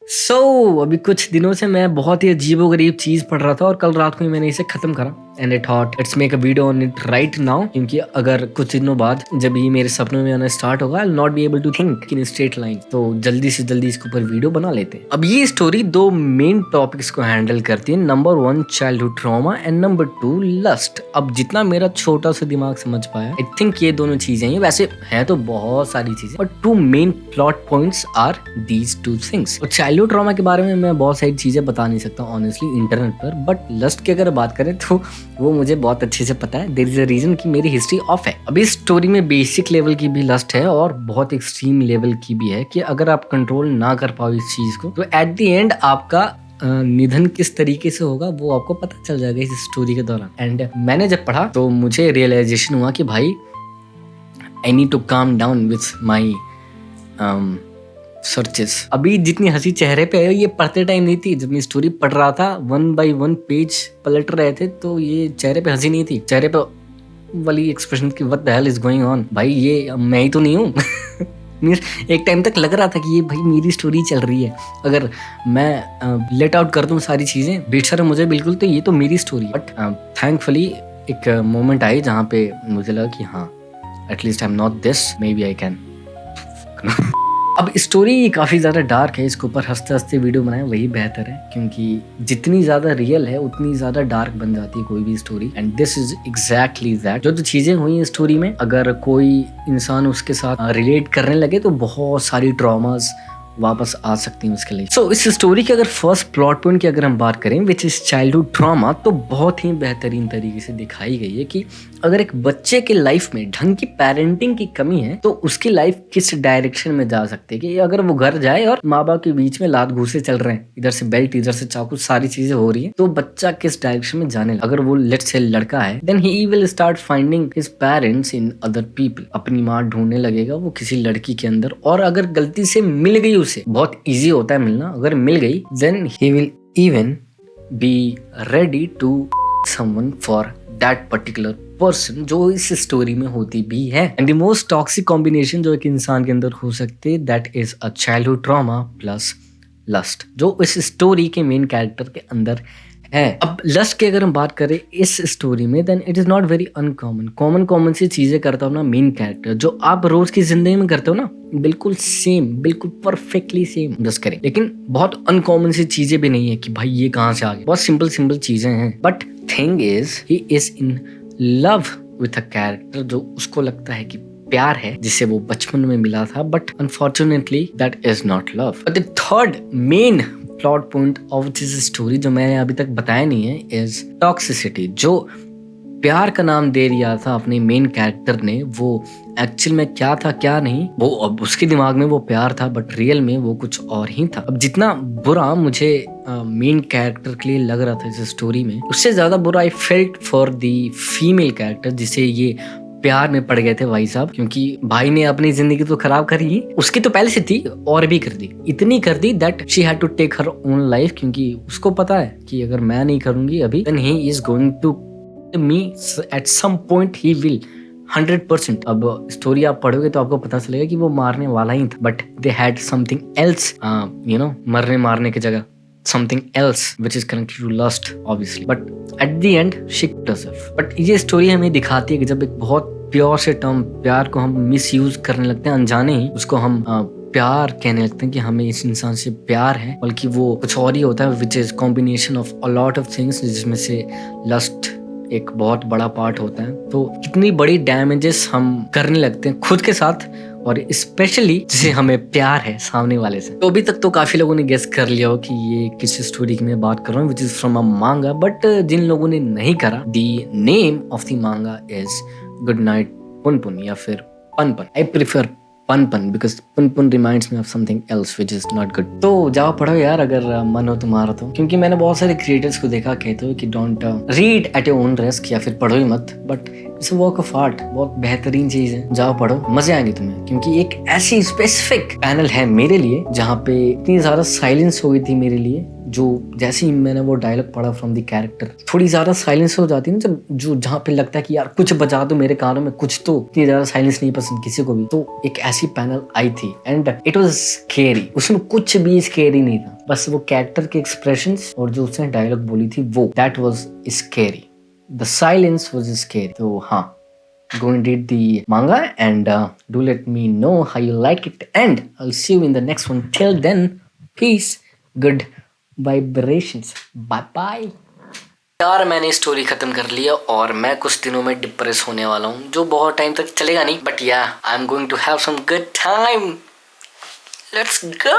अभी कुछ दिनों से मैं बहुत ही अजीबोगरीब चीज पढ़ रहा था और कल रात को ही मैंने इसे खत्म करा and I thought let's make a video on it right now, क्योंकि अगर कुछ दिनों बाद जब ये मेरे सपनों में आना स्टार्ट होगा I will not be able to think in straight line, तो जल्दी से जल्दी इसके ऊपर वीडियो बना लेते हैं। अब ये स्टोरी दो मेन टॉपिक्स को हैंडल करती है। Number 1 childhood trauma and number 2 lust. अब जितना मेरा छोटा सा दिमाग समझ पाया आई थिंक ये दोनों चीजें हैं, वैसे है तो बहुत सारी चीजें but 2 main plot points are these 2 things. और चाइल्डहुड ट्रॉमा के बारे में मैं बहुत सारी चीजें बता नहीं सकता ऑनेस्टली इंटरनेट पर, बट लस्ट की अगर बात करें तो वो मुझे बहुत अच्छे से पता है। देयर इज अ रीजन कि मेरी हिस्ट्री ऑफ है। अब इस स्टोरी में बेसिक लेवल की भी लस्ट है और बहुत एक्सट्रीम लेवल की भी है कि अगर आप कंट्रोल ना कर पाओ इस चीज को तो एट द एंड आपका निधन किस तरीके से होगा वो आपको पता चल जाएगा इस स्टोरी के दौरान। एंड मैंने जब पढ़ा तो मुझे रियलाइजेशन हुआ कि भाई I need to calm down with my searches. अभी जितनी हंसी चेहरे पे है ये पढ़ते टाइम नहीं थी। जब मैं स्टोरी पढ़ रहा था 1 by 1 पेज पलट रहे थे तो ये चेहरे पे हंसी नहीं थी, चेहरे पे वाली एक्सप्रेशन की what the hell is going on. भाई ये मैं ही तो नहीं हूँ। एक टाइम तक लग रहा था कि ये भाई मेरी स्टोरी चल रही है, अगर मैं लेट आउट कर दूं सारी चीजें बेशर मुझे बिल्कुल तो ये तो मेरी स्टोरी। बट थैंकफुली एक मोमेंट आई जहाँ पे मुझे लगा कि हाँ at least I am not this, maybe I can. अब स्टोरी काफ़ी ज़्यादा डार्क है, इसके ऊपर हंसते हंसते वीडियो बनाए वही बेहतर है, क्योंकि जितनी ज़्यादा रियल है उतनी ज़्यादा डार्क बन जाती है कोई भी story. And this is exactly that. जो चीज़ें हुई स्टोरी में अगर कोई इंसान उसके साथ रिलेट करने लगे तो बहुत सारी ट्रॉमास वापस आ सकती हैं उसके लिए। सो इस स्टोरी के अगर फर्स्ट प्लॉट पॉइंट की अगर हम बात करें विच इज चाइल्डहुड ट्रॉमा, तो बहुत ही बेहतरीन तरीके से दिखाई गई है कि अगर एक बच्चे के लाइफ में ढंग की पेरेंटिंग की कमी है तो उसकी लाइफ किस डायरेक्शन में जा सकती है। कि अगर वो घर जाए और माँ बाप के बीच में लात घूसे चल रहे हैं, इधर से बेल्ट इधर से चाकू सारी चीजें हो रही है, तो बच्चा किस डायरेक्शन में जाने लगा। अगर वो लेट्स से लड़का है then he will start finding his parents in other people. अपनी माँ ढूंढने लगेगा वो किसी लड़की के अंदर, और अगर गलती से मिल गई उसे, बहुत इजी होता है मिलना, अगर मिल गई then he will even be ready to someone for that particular person, जो इस स्टोरी में होती भी है। And the most toxic combination जो एक इंसान के अंदर हो सकती है that is a childhood trauma plus lust, जो इस स्टोरी के मेन कैरेक्टर के अंदर है। अब लस्ट की अगर हम बात करें इस स्टोरी में then it is not very uncommon. Common सी चीजें करता हो ना मेन कैरेक्टर, जो आप रोज की जिंदगी में करते हो ना, बिल्कुल सेम, बिल्कुल परफेक्टली सेम जस्ट करें। लेकिन बहुत अनकॉमन सी चीजें भी नहीं है कि भाई ये कहाँ से आ गई, बहुत सिंपल चीजें हैं। But thing is he is in love with a character, जो उसको लगता है कि प्यार है जिससे वो बचपन में मिला था, but unfortunately that is not love. But the third main plot point of this story जो मैंने अभी तक बताया नहीं है इज टॉक्सिसिटी। जो प्यार का नाम दे दिया था अपने मेन कैरेक्टर ने, वो एक्चुअल में क्या था क्या नहीं, वो अब उसके दिमाग में वो प्यार था बट रियल में वो कुछ और ही था। अब जितना बुरा मुझे मेन कैरेक्टर के लिए लग रहा था इस स्टोरी में, उससे ज्यादा बुरा I felt for the female character जिसे ये प्यार में पड़ गए थे भाई साहब। क्योंकि भाई ने अपनी जिंदगी तो खराब करी ही, उसकी तो पहले से थी और भी कर दी, इतनी कर दी that she had to take her own life, क्योंकि उसको पता है कि अगर मैं नहीं करूंगी अभी then he is going to me at some point, he will 100%। अब स्टोरी आप पढ़ोगे तो आपको पता चलेगा कि वो मारने वाला ही था, but they had something else, you know, मरने मारने की जगह something else which is connected to lust obviously, but at the end she killed herself। but ये स्टोरी हमें दिखाती है कि जब एक बहुत प्योर से टर्म प्यार को हम मिस यूज करने लगते हैं, अनजाने ही उसको हम प्यार कहने लगते हैं कि हमें इस इंसान से प्यार है, बल्कि वो कुछ और ही होता है which is combination of a lot of things, जिसमें से लस्ट एक बहुत बड़ा पार्ट होता है। तो कितनी बड़ी डैमेजेस हम करने लगते हैं खुद के साथ, और स्पेशली जिसे हमें प्यार है सामने वाले से। तो अभी तक तो काफी लोगों ने गेस कर लिया हो कि ये किस स्टोरी की मैं बात कर रहा हूँ, विच इज फ्रॉम अ मांगा। बट जिन लोगों ने नहीं करा, the name of the manga is good night Punpun या फिर Panpan. I prefer Panpan because Punpun reminds me of something else which is not good. तो जाओ पढ़ो यार अगर मन हो तुम्हारा तो, क्योंकि मैंने बहुत सारे क्रिएटर्स को देखा कहते हो कि don't read at your own risk या फिर पढ़ो ही मत, but it's a work of art, बहुत बेहतरीन चीज है। जाओ पढ़ो, मजे आएंगे तुम्हें, क्योंकि एक ऐसी स्पेसिफिक पैनल है मेरे लिए जहाँ पे इतनी ज्यादा साइलेंस हो गई थी मेरे लिए जो जैसे ही मैंने वो डायलॉग पढ़ा फ्रॉम द कैरेक्टर, थोड़ी ज्यादा साइलेंस हो जाती है ना, जब जो जहाँ पे लगता है कि यार कुछ बजा दो मेरे कानों में कुछ, तो इतनी ज्यादा साइलेंस नहीं पसंद किसी को भी। तो एक ऐसी पैनल आई थी एंड इट वाज स्केरी। उसमें कुछ भी स्केरी नहीं था, बस वो कैरेक्टर के एक्सप्रेशंस और जो उसने डायलॉग बोली थी वो, that was scary. The silence was scary. तो हाँ, go and read the manga and do let me know how you like it, and I'll see you in the next one. Till then, peace, good vibrations, bye bye. यार मैंने story खत्म कर लिया और मैं कुछ दिनों में डिप्रेस होने वाला हूँ, जो बहुत टाइम तक चलेगा नहीं, but yeah I am going to have some good time. Let's go.